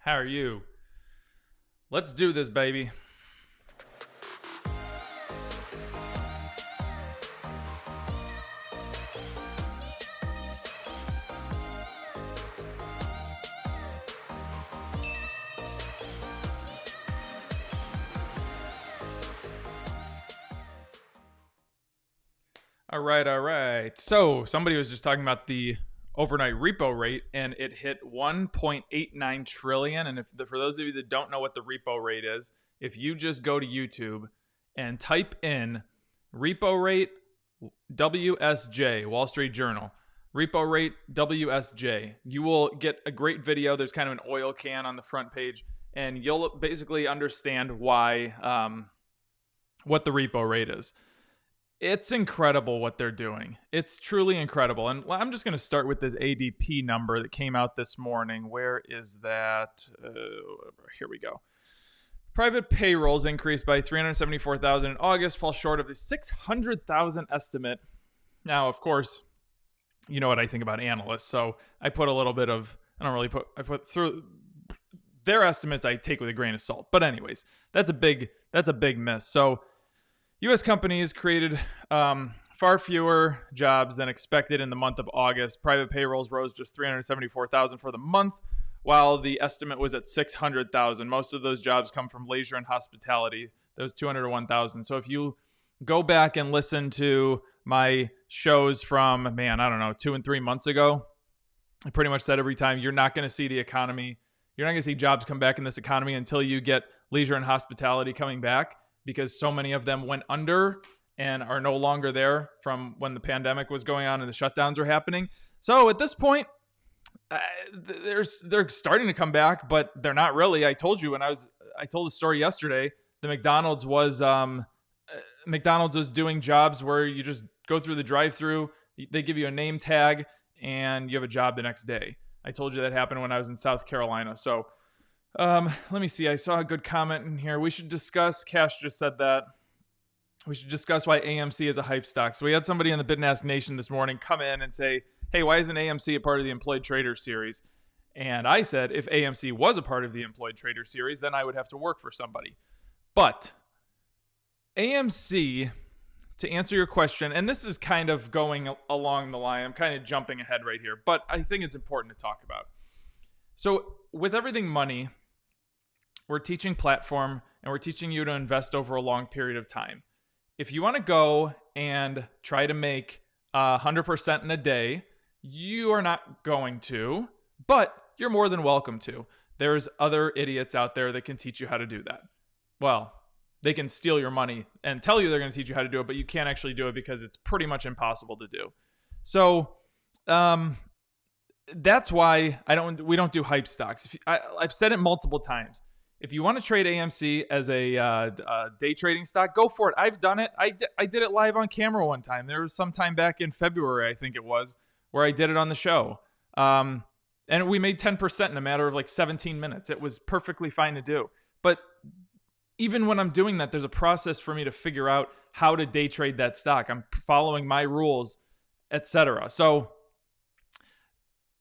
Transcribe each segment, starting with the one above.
How are you? Let's do this, baby. All right. So somebody was just talking about the overnight repo rate, and it hit 1.89 trillion. And for those of you that don't know what the repo rate is, if you just go to YouTube and type in repo rate WSJ, Wall Street Journal, repo rate WSJ, you will get a great video. There's kind of an oil can on the front page, and you'll basically understand why, what the repo rate is. It's incredible what they're doing. It's truly incredible. And I'm just going to start with this ADP number that came out this morning. Where is that? Here we go. Private payrolls increased by 374,000 in August, fall short of the 600,000 estimate. Now, of course, you know what I think about analysts. So I put a little bit of, I put through their estimates I take with a grain of salt. But anyways, that's a big miss. So U.S. companies created far fewer jobs than expected in the month of August. Private payrolls rose just 374,000 for the month, while the estimate was at 600,000. Most of those jobs come from leisure and hospitality. That was 201,000. So if you go back and listen to my shows from, 2 and 3 months ago, I pretty much said every time, you're not going to see the economy. You're not going to see jobs come back in this economy until you get leisure and hospitality coming back, because so many of them went under and are no longer there from when the pandemic was going on and the shutdowns were happening. So at this point, they're starting to come back, but they're not really. I told you I told the story yesterday. The McDonald's was doing jobs where you just go through the drive-through, they give you a name tag, and you have a job the next day. I told you that happened when I was in South Carolina. So let me see. I saw a good comment in here. We should discuss, Cash just said that, we should discuss why AMC is a hype stock. So we had somebody in the Bid and Ask Nation this morning come in and say, hey, why isn't AMC a part of the Employed Trader series? And I said, if AMC was a part of the Employed Trader series, then I would have to work for somebody. But AMC, to answer your question, and this is kind of going along the line, I'm kind of jumping ahead right here, but I think it's important to talk about. So with everything money, we're teaching platform and we're teaching you to invest over a long period of time. If you want to go and try to make 100% in a day, you are not going to, but you're more than welcome to. There's other idiots out there that can teach you how to do that. Well, they can steal your money and tell you they're going to teach you how to do it, but you can't actually do it because it's pretty much impossible to do. So that's why we don't do hype stocks. I've said it multiple times. If you want to trade AMC as a day trading stock, go for it. I've done it. I did it live on camera one time. There was some time back in February, I think it was, where I did it on the show. And we made 10% in a matter of like 17 minutes. It was perfectly fine to do. But even when I'm doing that, there's a process for me to figure out how to day trade that stock. I'm following my rules, etc. So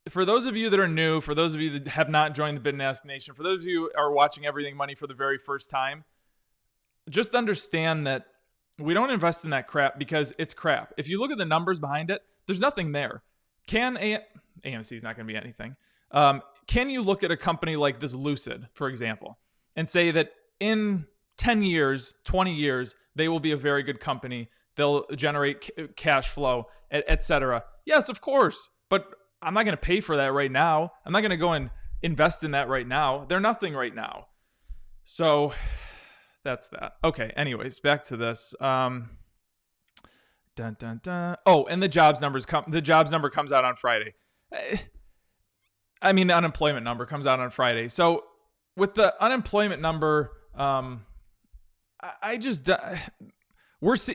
for those of you that are new, for those of you that have not joined the Bid and Ask Nation, for those of you who are watching Everything Money for the very first time, just understand that we don't invest in that crap because it's crap. If you look at the numbers behind it, there's nothing there. AMC is not going to be anything. Can you look at a company like this Lucid, for example, and say that in 10 years, 20 years, they will be a very good company. They'll generate cash flow, etc. Yes, of course. But I'm not going to pay for that right now. I'm not going to go and invest in that right now. They're nothing right now. So that's that. Okay. Anyways, back to this. Dun, dun, dun. Oh, and the jobs number comes out on Friday. I mean, the unemployment number comes out on Friday. So with the unemployment number,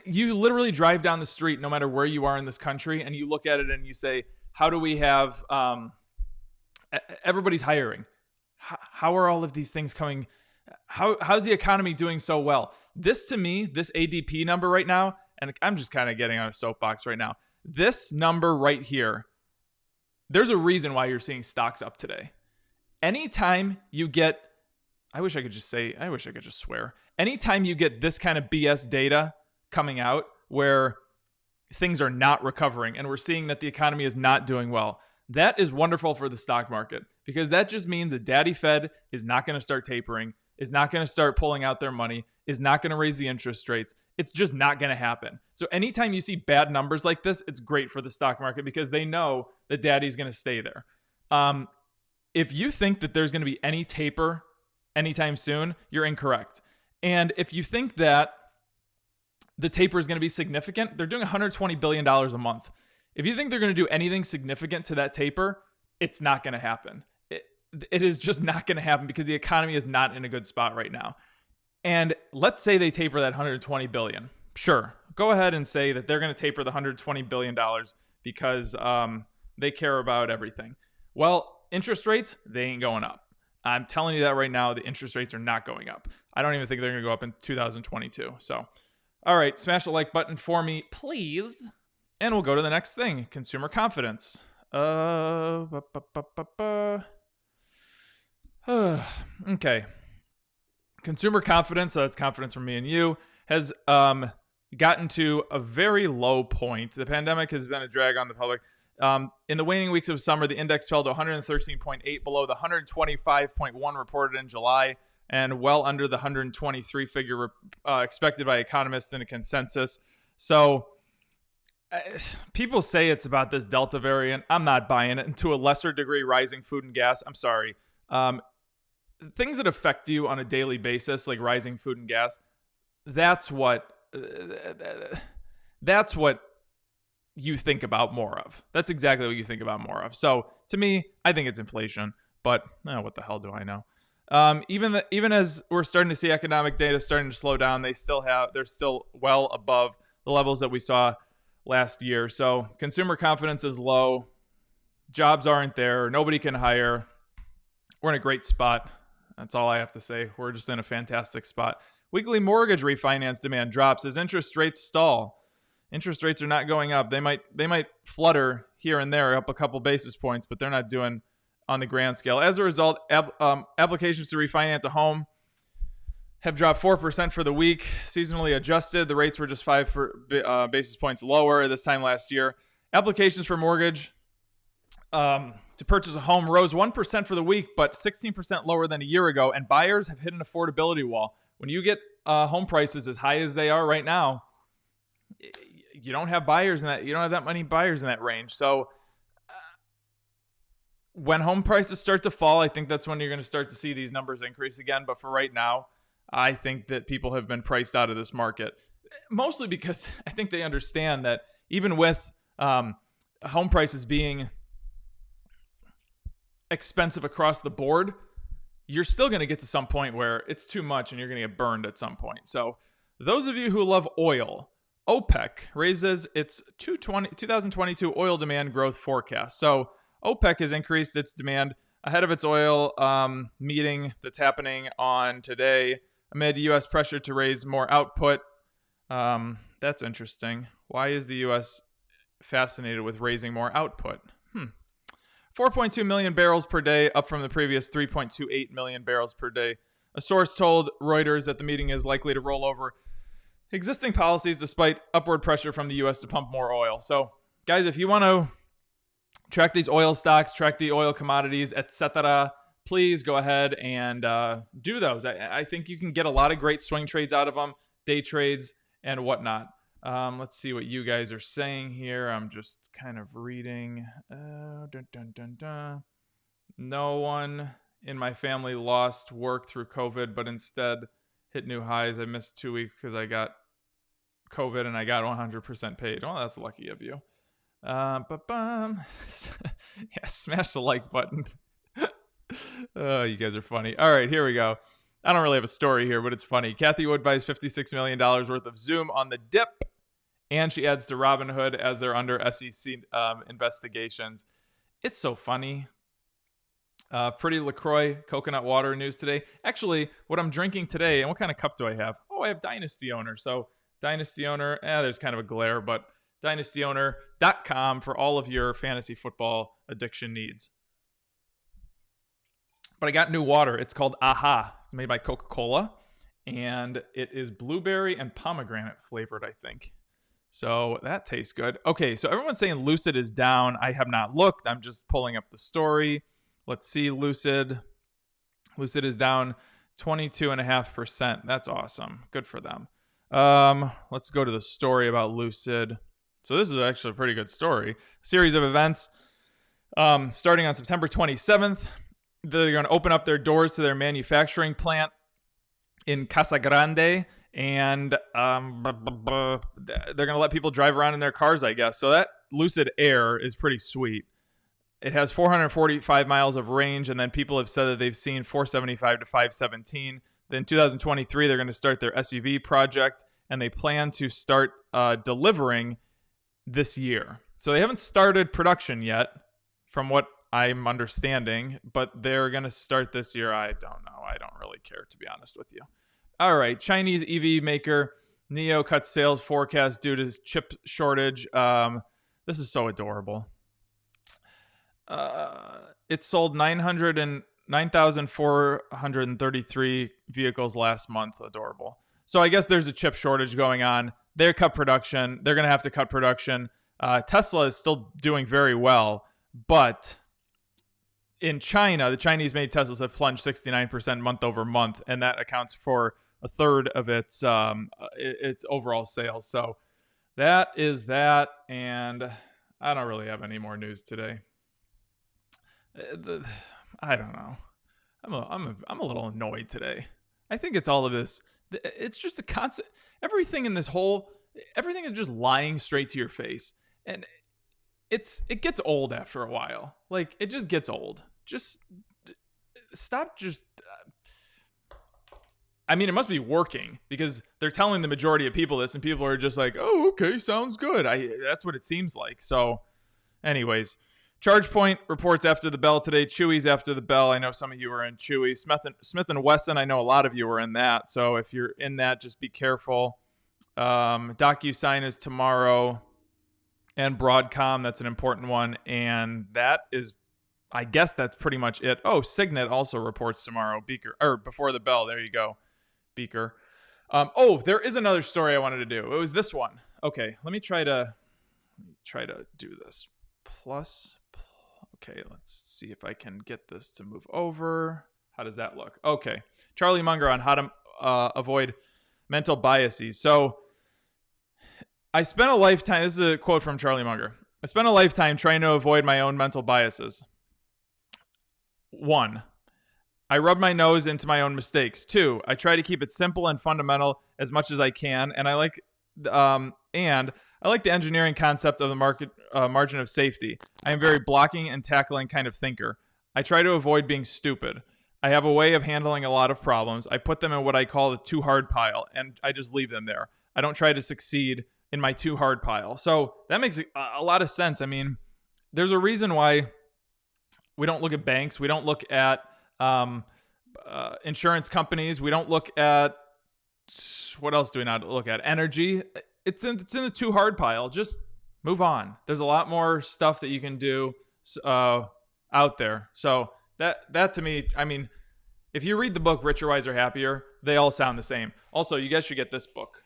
you literally drive down the street, no matter where you are in this country, and you look at it and you say, how do we have, everybody's hiring. How are all of these things coming? How's the economy doing so well? This, to me, this ADP number right now, and I'm just kind of getting on a soapbox right now. This number right here, there's a reason why you're seeing stocks up today. Anytime you get, I wish I could just swear. Anytime you get this kind of BS data coming out where things are not recovering and we're seeing that the economy is not doing well, that is wonderful for the stock market, because that just means that Daddy Fed is not going to start tapering, is not going to start pulling out their money, is not going to raise the interest rates. It's just not going to happen. So anytime you see bad numbers like this, it's great for the stock market because they know that Daddy's going to stay there. If you think that there's going to be any taper anytime soon, you're incorrect. And if you think that the taper is going to be significant, they're doing $120 billion a month. If you think they're going to do anything significant to that taper, it's not going to happen. It is just not going to happen because the economy is not in a good spot right now. And let's say they taper that $120 billion. Sure, go ahead and say that they're going to taper the $120 billion because they care about everything. Well, interest rates, they ain't going up. I'm telling you that right now, the interest rates are not going up. I don't even think they're going to go up in 2022. So, all right, smash the like button for me, please. And we'll go to the next thing, consumer confidence. Okay. Consumer confidence, so that's confidence from me and you, has gotten to a very low point. The pandemic has been a drag on the public. In the waning weeks of summer, the index fell to 113.8, below the 125.1 reported in July, and well under the 123 figure expected by economists in a consensus. So people say it's about this Delta variant. I'm not buying it. And to a lesser degree, rising food and gas. I'm sorry. Things that affect you on a daily basis, like rising food and gas, that's what you think about more of. That's exactly what you think about more of. So to me, I think it's inflation, but what the hell do I know? Even as we're starting to see economic data starting to slow down, they're still well above the levels that we saw last year. So consumer confidence is low. Jobs aren't there. Nobody can hire. We're in a great spot. That's all I have to say. We're just in a fantastic spot. Weekly mortgage refinance demand drops as interest rates stall. Interest rates are not going up. They might flutter here and there, up a couple basis points, but they're not doing on the grand scale. As a result, applications to refinance a home have dropped 4% for the week. Seasonally adjusted, the rates were just 5 basis points lower this time last year. Applications for mortgage to purchase a home rose 1% for the week, but 16% lower than a year ago. And buyers have hit an affordability wall. When you get home prices as high as they are right now, you don't have buyers in that. You don't have that many buyers in that range. So when home prices start to fall, I think that's when you're going to start to see these numbers increase again. But for right now, I think that people have been priced out of this market, mostly because I think they understand that even with home prices being expensive across the board, you're still going to get to some point where it's too much and you're going to get burned at some point. So those of you who love oil, OPEC raises its 2022 oil demand growth forecast. So OPEC has increased its demand ahead of its oil meeting that's happening on today amid U.S. pressure to raise more output. That's interesting. Why is the U.S. fascinated with raising more output? 4.2 million barrels per day, up from the previous 3.28 million barrels per day. A source told Reuters that the meeting is likely to roll over existing policies despite upward pressure from the U.S. to pump more oil. So, guys, if you want to track these oil stocks, track the oil commodities, etc., please go ahead and do those. I think you can get a lot of great swing trades out of them, day trades, and whatnot. Let's see what you guys are saying here. I'm just kind of reading. No one in my family lost work through COVID, but instead hit new highs. I missed 2 weeks because I got COVID and I got 100% paid. Well, that's lucky of you. Yeah, smash the like button. Oh, you guys are funny. All right, here we go. I don't really have a story here, but it's funny. Kathy Wood buys $56 million worth of Zoom on the dip, and she adds to Robinhood as they're under SEC investigations. It's so funny. Pretty LaCroix coconut water news today. Actually, what I'm drinking today, and what kind of cup do I have? Oh, I have Dynasty Owner. So Dynasty Owner, there's kind of a glare, but dynastyowner.com for all of your fantasy football addiction needs. But I got new water. It's called Aha. It's made by Coca-Cola, and it is blueberry and pomegranate flavored, I think. So that tastes good. Okay, so everyone's saying Lucid is down. I have not looked. I'm just pulling up the story. Let's see, Lucid. Lucid is down 22.5%. That's awesome. Good for them. Let's go to the story about Lucid. So this is actually a pretty good story. A series of events starting on September 27th. They're going to open up their doors to their manufacturing plant in Casa Grande, and they're going to let people drive around in their cars, I guess. So that Lucid Air is pretty sweet. It has 445 miles of range, and then people have said that they've seen 475 to 517. Then in 2023, they're going to start their SUV project, and they plan to start delivering this year. So they haven't started production yet, from what I'm understanding, but they're going to start this year. I don't know. I don't really care, to be honest with you. All right. Chinese EV maker NIO cuts sales forecast due to chip shortage. This is so adorable. It sold 9,433 vehicles last month. Adorable. So I guess there's a chip shortage going on. They cut production. They're going to have to cut production. Tesla is still doing very well, but in China, the Chinese-made Teslas have plunged 69% month over month, and that accounts for a third of its overall sales. So that is that, and I don't really have any more news today. I don't know. I'm a little annoyed today. I think it's all of this. It's just a constant. Everything is just lying straight to your face, and it gets old after a while. Like, it just gets old. Just stop. I mean, it must be working because they're telling the majority of people this, and people are just like, "Oh, okay, sounds good." That's what it seems like. So, anyways, ChargePoint reports after the bell today. Chewy's after the bell. I know some of you are in Chewy. Smith and Wesson. I know a lot of you are in that. So if you're in that, just be careful. DocuSign is tomorrow, and Broadcom. That's an important one, and that is, I guess that's pretty much it. Oh, Signet also reports tomorrow. Before the bell. There you go. beaker. There is another story I wanted to do. It was this one. Okay, let me try to do this. Okay, let's see if I can get this to move over. How does that look? Okay, Charlie Munger on how to avoid mental biases. So I spent a lifetime, this is a quote from Charlie Munger. I spent a lifetime trying to avoid my own mental biases. 1, I rub my nose into my own mistakes. 2, I try to keep it simple and fundamental as much as I can, and I like the engineering concept of the margin of safety. I am very blocking and tackling kind of thinker. I try to avoid being stupid. I have a way of handling a lot of problems. I put them in what I call the too hard pile, and I just leave them there. I don't try to succeed in my too hard pile. So that makes a lot of sense. I mean, there's a reason why we don't look at banks. We don't look at insurance companies. We don't look at, what else do we not look at? Energy. It's in the too hard pile. Just move on. There's a lot more stuff that you can do out there. So that to me, I mean, if you read the book Richer, Wiser, Happier, they all sound the same. Also, you guys should get this book.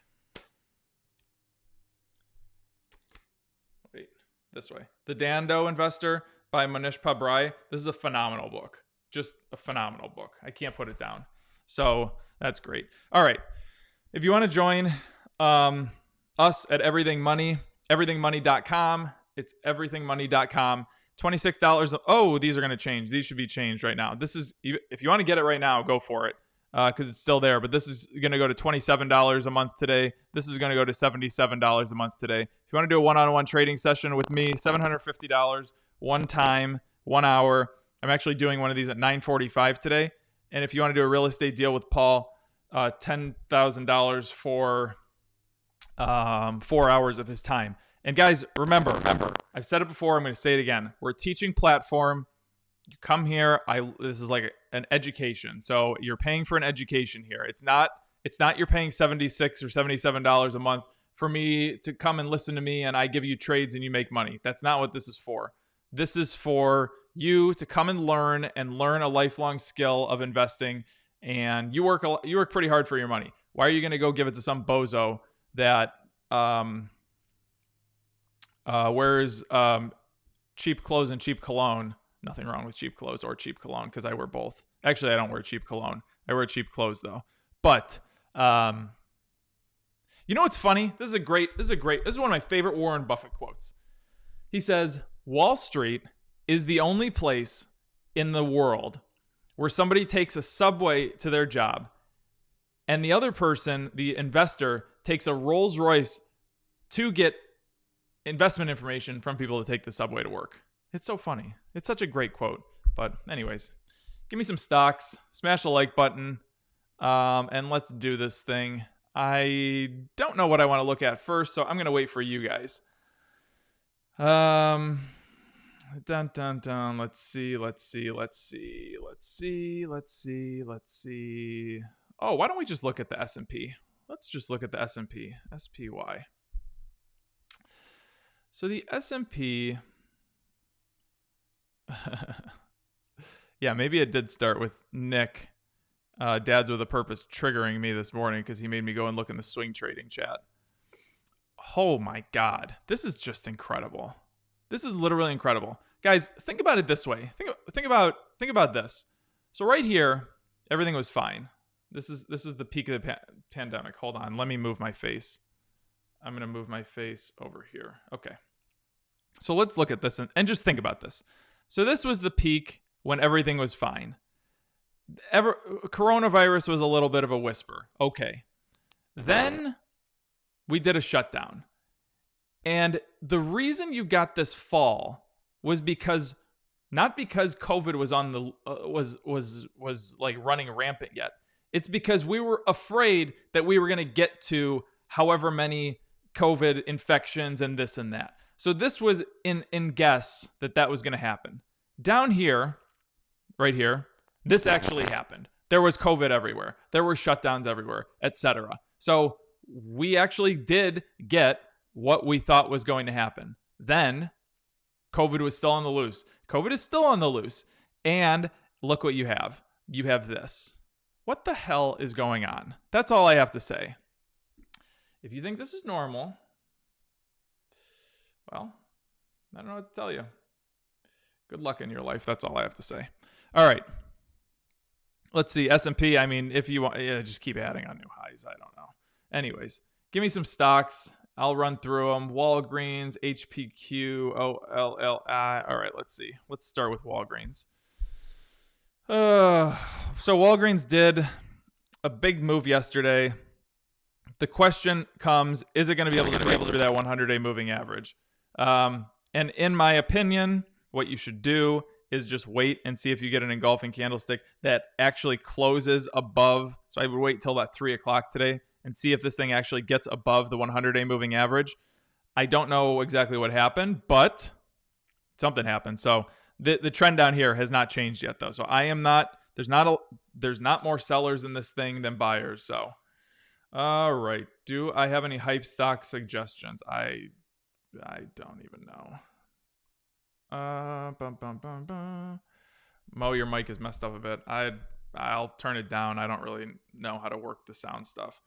Wait, this way. The Dando Investor by Manish Pabrai. This is a phenomenal book. Just a phenomenal book. I can't put it down. So that's great. All right. If you want to join us at Everything Money, everythingmoney.com. It's everythingmoney.com. $26. Oh, these are going to change. These should be changed right now. This is, if you want to get it right now, go for it because it's still there. But this is going to go to $27 a month today. This is going to go to $77 a month today. If you want to do a one-on-one trading session with me, $750, one time, 1 hour. I'm actually doing one of these at $945 today. And if you want to do a real estate deal with Paul, $10,000 for 4 hours of his time. And guys, remember, I've said it before, I'm going to say it again. We're a teaching platform. You come here, this is like an education. So you're paying for an education here. It's not you're paying $76 or $77 a month for me to come and listen to me and I give you trades and you make money. That's not what this is for. This is for you to come and learn a lifelong skill of investing, and you work pretty hard for your money. Why are you going to go give it to some bozo that wears cheap clothes and cheap cologne? Nothing wrong with cheap clothes or cheap cologne because I wear both. Actually, I don't wear cheap cologne. I wear cheap clothes though. But you know what's funny? This is one of my favorite Warren Buffett quotes. He says, Wall Street is the only place in the world where somebody takes a subway to their job and the other person, the investor, takes a Rolls Royce to get investment information from people to take the subway to work. It's so funny. It's such a great quote. But anyways, give me some stocks, smash the like button, and let's do this thing. I don't know what I want to look at first, so I'm going to wait for you guys. Let's see. Oh, why don't we just look at the S&P? Let's just look at the S&P, SPY. So the S&P, yeah, maybe it did start with Nick, Dads with a Purpose, triggering me this morning because he made me go and look in the swing trading chat. Oh my God, this is just incredible. This is literally incredible. Guys, think about it this way. Think about this. So right here, everything was fine. This is the peak of the pandemic. Hold on, let me move my face. I'm going to move my face over here. Okay. So let's look at this and just think about this. So this was the peak when everything was fine. Coronavirus was a little bit of a whisper. Okay. Then we did a shutdown. And the reason you got this fall was not because COVID was on the was like running rampant yet. It's because we were afraid that we were going to get to however many COVID infections and this and that. So this was in guess that was going to happen. Down here, right here, this actually happened. There was COVID everywhere. There were shutdowns everywhere, etc. So we actually did get what we thought was going to happen. Then COVID was still on the loose. COVID is still on the loose. And look what you have. You have this. What the hell is going on? That's all I have to say. If you think this is normal, well, I don't know what to tell you. Good luck in your life. That's all I have to say. All right. Let's see. S&P, I mean, if you want, just keep adding on new highs. I don't know. Anyways, give me some stocks. I'll run through them. Walgreens, HPQ, OLLI. All right, let's see. Let's start with Walgreens. So Walgreens did a big move yesterday. The question comes, is it going to be able to break through that 100-day moving average? And in my opinion, what you should do is just wait and see if you get an engulfing candlestick that actually closes above. So I would wait till about 3 o'clock today and see if this thing actually gets above the 100-day moving average. I don't know exactly what happened, but something happened. So the trend down here has not changed yet, though. So I am not. There's not more sellers in this thing than buyers. So, all right. Do I have any hype stock suggestions? I don't even know. Mo, your mic is messed up a bit. I'll turn it down. I don't really know how to work the sound stuff.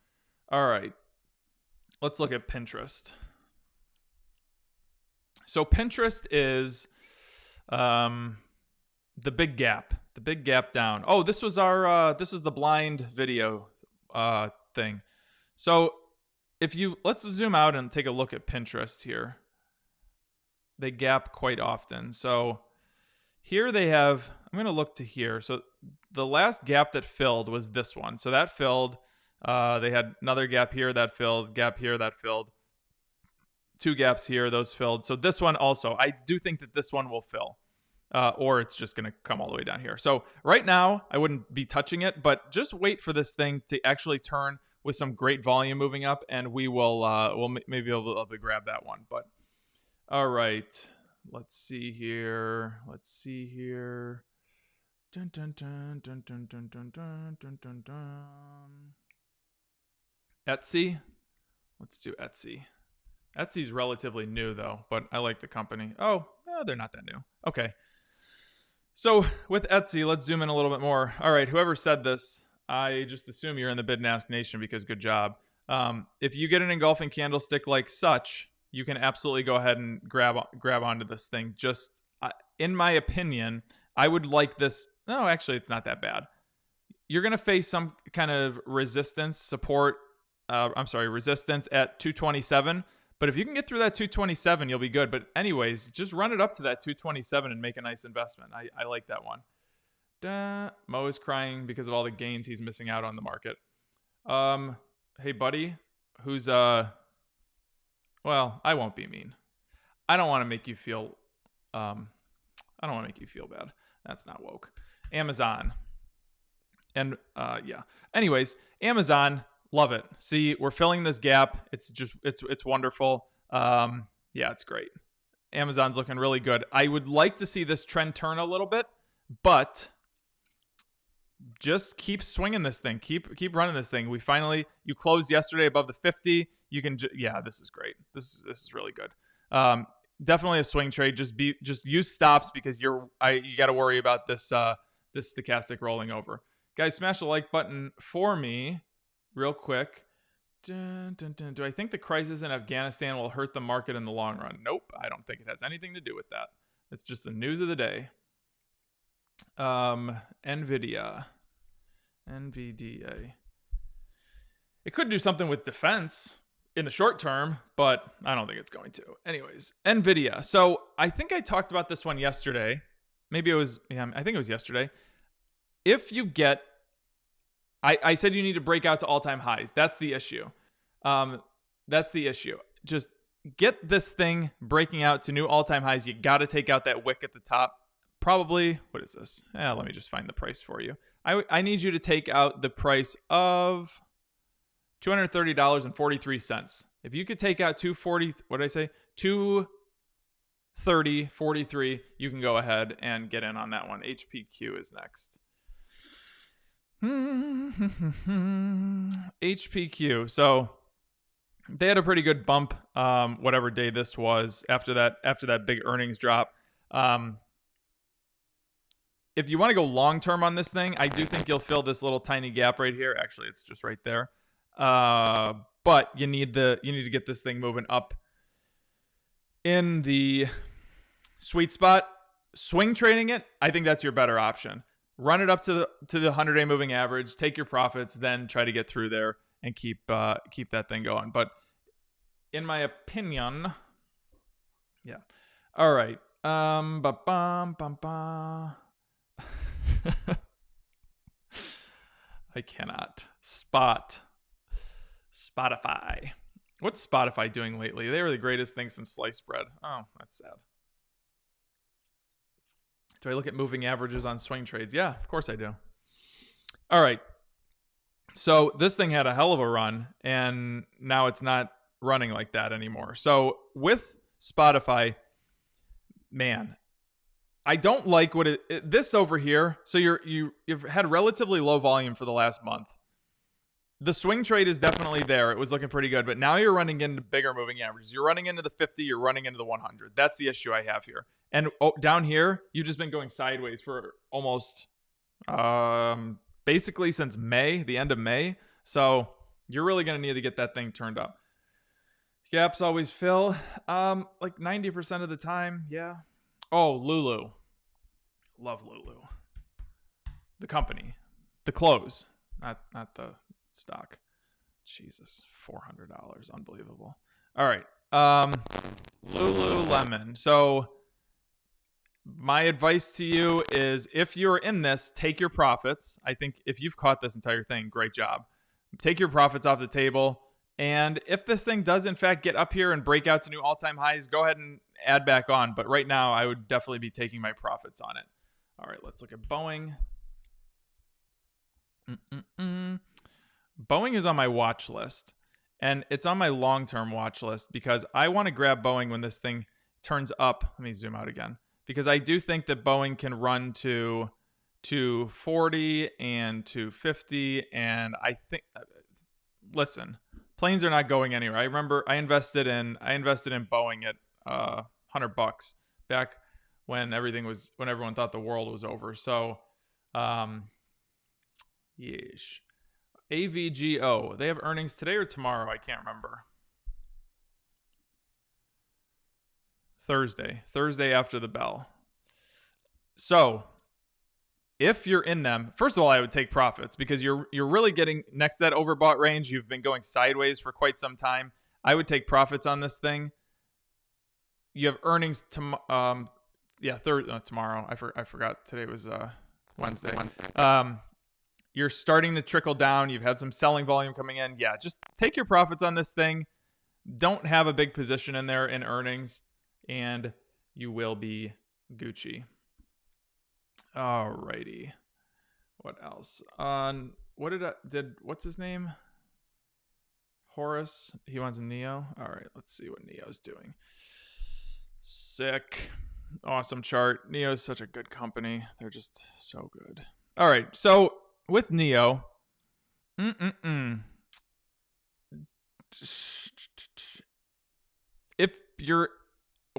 All right. Let's look at Pinterest. So Pinterest is the big gap. The big gap down. Oh, this was the blind video thing. So let's zoom out and take a look at Pinterest here. They gap quite often. So here they have, I'm going to look to here. So the last gap that filled was this one. So that filled. They had another gap here that filled, gap here that filled. 2 gaps here, those filled. So this one also, I do think that this one will fill. Or it's just going to come all the way down here. So right now, I wouldn't be touching it, but just wait for this thing to actually turn with some great volume moving up, and we'll maybe be able to grab that one. But all right, let's see here. Dun, dun, dun, dun, dun, dun, dun, dun, dun, dun, dun. Etsy. Let's do Etsy. Etsy's relatively new, though, but I like the company. Oh, no, they're not that new. Okay. So with Etsy, let's zoom in a little bit more. All right, whoever said this, I just assume you're in the Bid and Ask Nation because good job. If you get an engulfing candlestick like such, you can absolutely go ahead and grab onto this thing. Just in my opinion, I would like this. No, actually, it's not that bad. You're going to face some kind of resistance at 227. But if you can get through that 227, you'll be good. But anyways, just run it up to that 227 and make a nice investment. I like that one. Mo is crying because of all the gains he's missing out on the market. Hey, buddy, who's well, I won't be mean. I don't want to make you feel bad. That's not woke. Amazon. And yeah. Anyways, Amazon. Love it. See, we're filling this gap. It's wonderful. Yeah, it's great. Amazon's looking really good. I would like to see this trend turn a little bit, but just keep swinging this thing. Keep running this thing. You closed yesterday above the 50. You can, yeah, this is great. This is really good. Definitely a swing trade. Just use stops because you got to worry about this stochastic rolling over. Guys, smash the like button for me. Real quick. Dun, dun, dun. Do I think the crisis in Afghanistan will hurt the market in the long run? Nope. I don't think it has anything to do with that. It's just the news of the day. Nvidia. NVDA. It could do something with defense in the short term, but I don't think it's going to. Anyways, Nvidia. So I think I talked about this one yesterday. Maybe it was, I think it was yesterday. If you get I said you need to break out to all-time highs. That's the issue. Just get this thing breaking out to new all-time highs. You got to take out that wick at the top. Probably, what is this? Let me just find the price for you. I need you to take out the price of $230.43. If you could take out 240, what did I say? 230.43, you can go ahead and get in on that one. HPQ is next. HPQ. So they had a pretty good bump, whatever day this was after that big earnings drop. if you want to go long term on this thing, I do think you'll fill this little tiny gap right here. Actually, it's just right there. But you need to get this thing moving up in the sweet spot. Swing trading it, I think that's your better option. Run it up to the 100-day moving average, take your profits, then try to get through there and keep that thing going. But in my opinion, yeah. All right. I cannot. Spotify. What's Spotify doing lately? They were the greatest thing since sliced bread. Oh, that's sad. Do I look at moving averages on swing trades? Yeah, of course I do. All right. So this thing had a hell of a run, and now it's not running like that anymore. So with Spotify, man, I don't like what this over here. So you've had relatively low volume for the last month. The swing trade is definitely there. It was looking pretty good, but now you're running into bigger moving averages. You're running into the 50, you're running into the 100. That's the issue I have here. And down here, you've just been going sideways for almost basically since May, the end of May. So you're really going to need to get that thing turned up. Gaps always fill, like 90% of the time. Yeah. Oh, Lulu. Love Lulu. The company. The clothes. Not the stock. Jesus. $400. Unbelievable. All right. Lululemon. So my advice to you is if you're in this, take your profits. I think if you've caught this entire thing, great job. Take your profits off the table. And if this thing does, in fact, get up here and break out to new all-time highs, go ahead and add back on. But right now, I would definitely be taking my profits on it. All right, let's look at Boeing. Boeing is on my watch list. And it's on my long-term watch list because I want to grab Boeing when this thing turns up. Let me zoom out again. Because I do think that Boeing can run to 240 and 250. And I think, listen, planes are not going anywhere. I remember I invested in Boeing at $100 back when everyone thought the world was over. So, yeesh. AVGO. They have earnings today or tomorrow? I can't remember. Thursday after the bell. So, if you're in them, first of all, I would take profits because you're really getting next to that overbought range. You've been going sideways for quite some time. I would take profits on this thing. You have earnings tomorrow. I forgot today was Wednesday. You're starting to trickle down. You've had some selling volume coming in. Yeah, just take your profits on this thing. Don't have a big position in there in earnings, and you will be Gucci. Alrighty. What else? What's his name? Horace. He wants a Neo. All right, let's see what Neo's doing. Sick. Awesome chart. Neo is such a good company. They're just so good. All right, so with Neo, what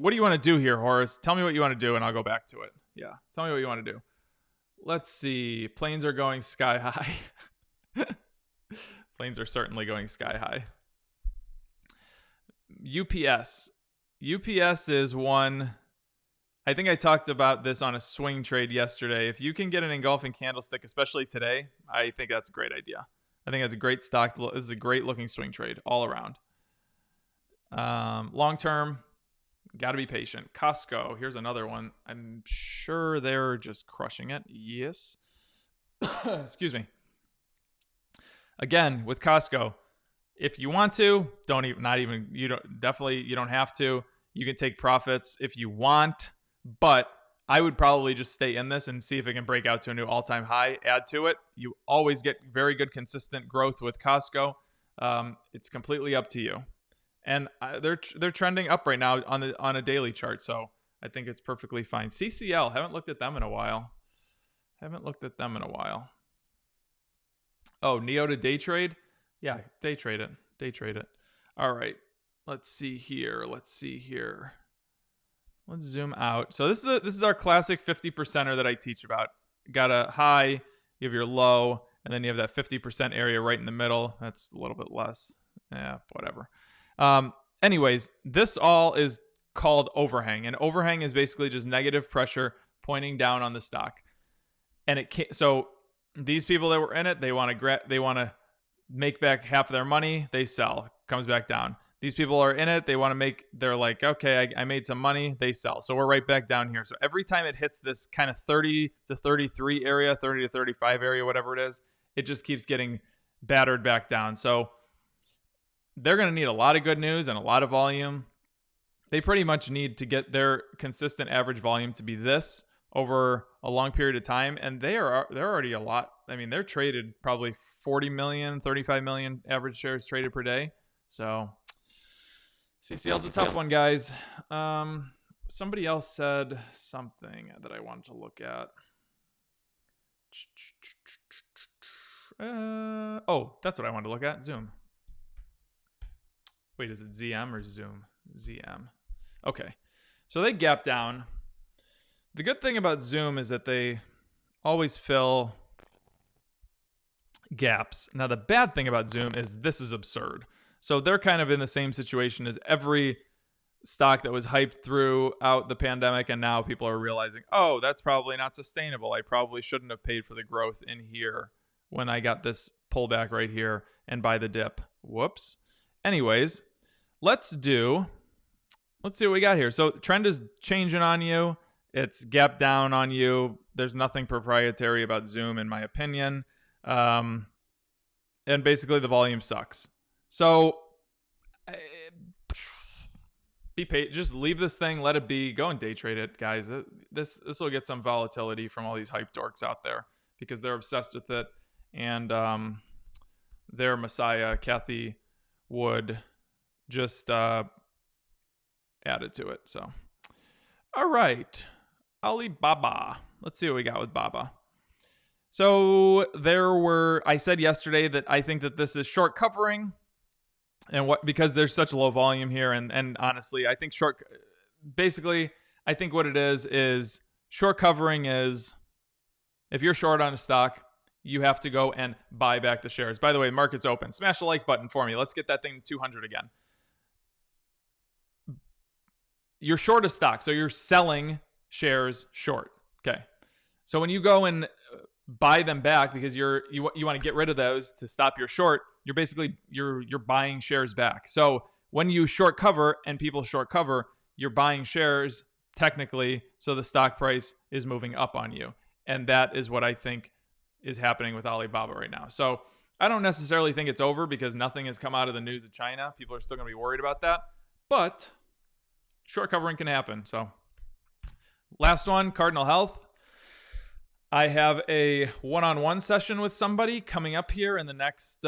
do you want to do here, Horace? Tell me what you want to do, and I'll go back to it. Yeah, tell me what you want to do. Let's see. Planes are going sky high. Planes are certainly going sky high. UPS. UPS is one. I think I talked about this on a swing trade yesterday. If you can get an engulfing candlestick, especially today, I think that's a great idea. I think that's a great stock. This is a great looking swing trade all around. Long term, got to be patient. Costco, here's another one. I'm sure they're just crushing it. Yes. Excuse me. Again, with Costco, if you want to, you don't have to. You can take profits if you want, but I would probably just stay in this and see if it can break out to a new all-time high, add to it. You always get very good consistent growth with Costco. It's completely up to you. And they're trending up right now on a daily chart, so I think it's perfectly fine. CCL, haven't looked at them in a while. Oh, Neo to day trade? Yeah, day trade it. All right. Let's see here. Let's zoom out. So this is our classic 50%er that I teach about. got a high, you have your low, and then you have that 50% area right in the middle. That's a little bit less. Yeah, whatever. Anyways, this all is called overhang, and overhang is basically just negative pressure pointing down on the stock. And it can't, so these people that were in it, they want to make back half of their money, they sell, comes back down. These people are in it, they're like, okay, I made some money, they sell. So we're right back down here. So every time it hits this kind of 30 to 33 area, 30 to 35 area, whatever it is, it just keeps getting battered back down. So they're going to need a lot of good news and a lot of volume. They pretty much need to get their consistent average volume to be this over a long period of time. And they're already a lot. I mean, they're traded probably 40 million, 35 million average shares traded per day. So CCL's a tough one, guys. Somebody else said something that I wanted to look at. That's what I wanted to look at. Zoom. Wait, is it ZM or Zoom? ZM. Okay. So they gap down. The good thing about Zoom is that they always fill gaps. Now, the bad thing about Zoom is this is absurd. So they're kind of in the same situation as every stock that was hyped throughout the pandemic, and now people are realizing, oh, that's probably not sustainable. I probably shouldn't have paid for the growth in here when I got this pullback right here and buy the dip. Whoops. Anyways, let's see what we got here. So trend is changing on you. It's gap down on you. There's nothing proprietary about Zoom, in my opinion. And basically the volume sucks. So be patient. Just leave this thing, let it be, go and day trade it, guys. This will get some volatility from all these hype dorks out there because they're obsessed with it. And their messiah, Kathy Wood, just added to it. So, all right, Alibaba. Let's see what we got with Baba. So I said yesterday that I think that this is short covering, and because there's such low volume here, and honestly, I think I think what it is short covering is if you're short on a stock, you have to go and buy back the shares. By the way, market's open. Smash the like button for me. Let's get that thing to 200 again. You're short a stock, so you're selling shares short. Okay. So when you go and buy them back because you want to get rid of those to stop your short, you're basically you're buying shares back. So when you short cover and people short cover, you're buying shares technically, so the stock price is moving up on you. And that is what I think is happening with Alibaba right now. So I don't necessarily think it's over because nothing has come out of the news of China. People are still going to be worried about that. But short covering can happen. So last one, Cardinal Health. I have a one-on-one session with somebody coming up here in the next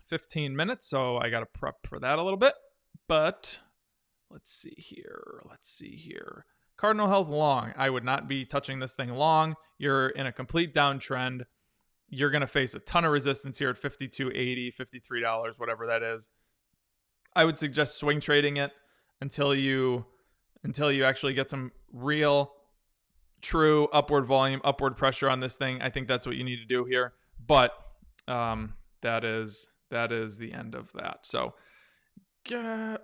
15 minutes. So I got to prep for that a little bit. But let's see here. Cardinal Health long. I would not be touching this thing long. You're in a complete downtrend. You're going to face a ton of resistance here at $52.80, $53, whatever that is. I would suggest swing trading it until you actually get some real, true upward volume, upward pressure on this thing. I think that's what you need to do here. But that is the end of that. So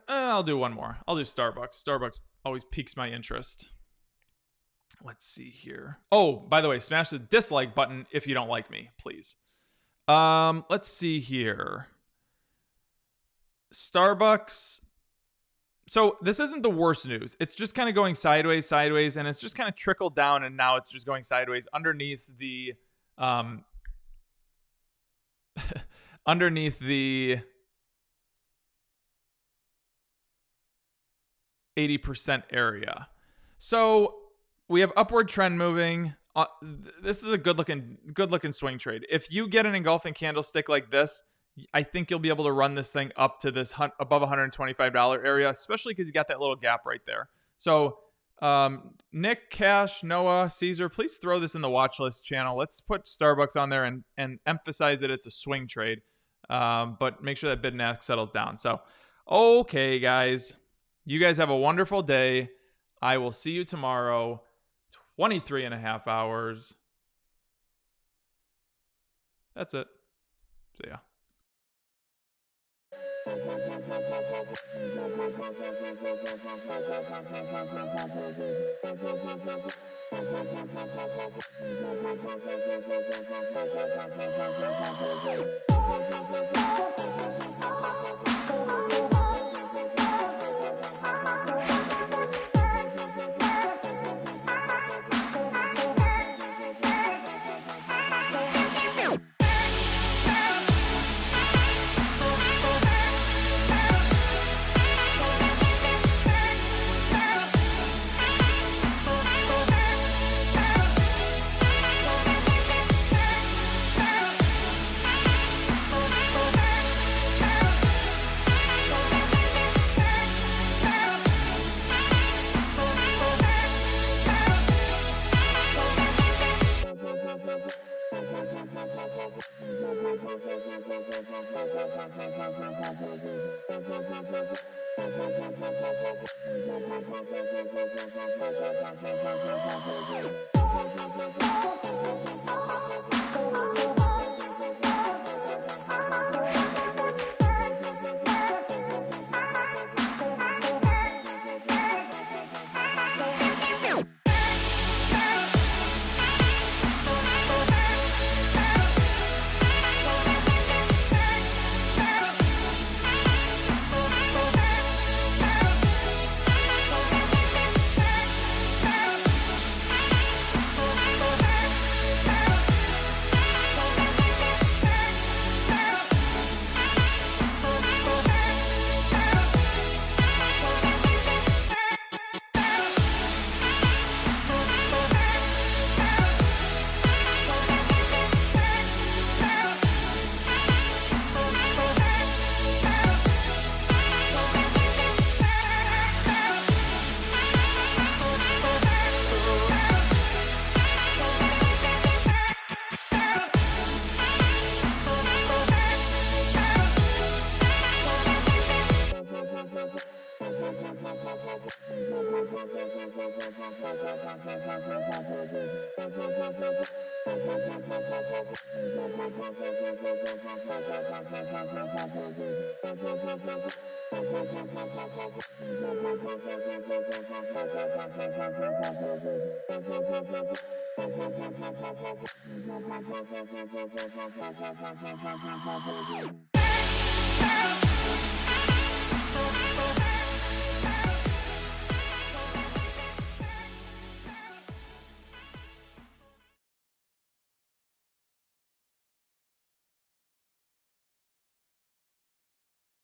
I'll do one more. I'll do Starbucks. Starbucks always piques my interest. Let's see here. Oh, by the way, smash the dislike button if you don't like me, please. Let's see here. Starbucks. So this isn't the worst news. It's just kind of going sideways, and it's just kind of trickled down, and now it's just going sideways underneath the 80% area. So we have upward trend moving. This is a good looking swing trade. If you get an engulfing candlestick like this, I think you'll be able to run this thing up to this above $125 area, especially because you got that little gap right there. So Nick, Cash, Noah, Caesar, please throw this in the watch list channel. Let's put Starbucks on there and emphasize that it's a swing trade, but make sure that bid and ask settles down. So, okay, guys, you guys have a wonderful day. I will see you tomorrow, 23 and a half hours. That's it. So yeah.